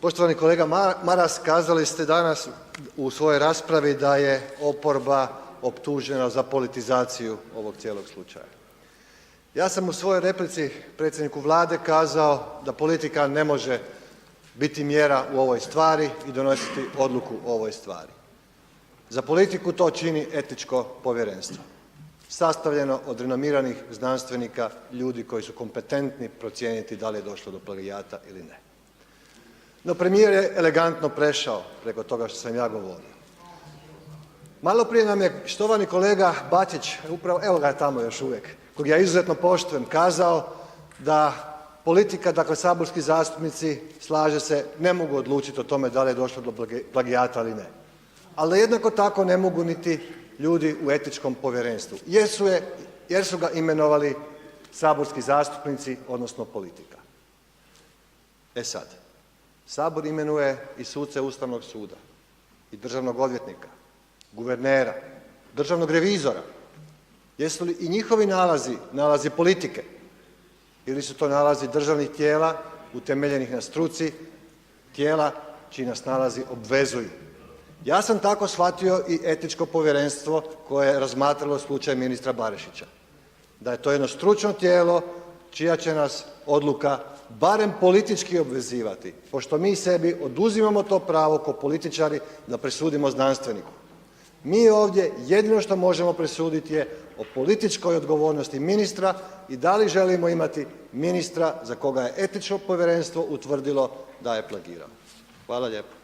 Poštovani kolega Maras, kazali ste danas u svojoj raspravi da je oporba optužena za politizaciju ovog cijelog slučaja. Ja sam u svojoj replici predsjedniku Vlade kazao da politika ne može biti mjera u ovoj stvari i donositi odluku o ovoj stvari. Za politiku to čini etičko povjerenstvo sastavljeno od renomiranih znanstvenika, ljudi koji su kompetentni procijeniti da li je došlo do plagijata ili ne. No premijer je elegantno prešao preko toga što sam ja govorio. Maloprije nam je štovani kolega Bačić, upravo, evo ga tamo još uvijek, kog ja izuzetno poštujem, kazao da politika, dakle saborski zastupnici, slaže se, ne mogu odlučiti o tome da li je došlo do plagijata ili ne. Ali jednako tako ne mogu niti ljudi u etičkom povjerenstvu jer su ga imenovali saborski zastupnici odnosno politika. E sad, Sabor imenuje i suce Ustavnog suda i državnog odvjetnika, guvernera, državnog revizora. Jesu li i njihovi nalazi, nalazi politike ili su to nalazi državnih tijela utemeljenih na struci, tijela čiji nas nalazi obvezuju? Ja sam tako shvatio i etičko povjerenstvo koje je razmatralo slučaj ministra Barišića, da je to jedno stručno tijelo čija će nas odluka barem politički obvezivati, pošto mi sebi oduzimamo to pravo kao političari da presudimo znanstveniku. Mi ovdje jedino što možemo presuditi je o političkoj odgovornosti ministra i da li želimo imati ministra za koga je etičko povjerenstvo utvrdilo da je plagirao. Hvala lijepo.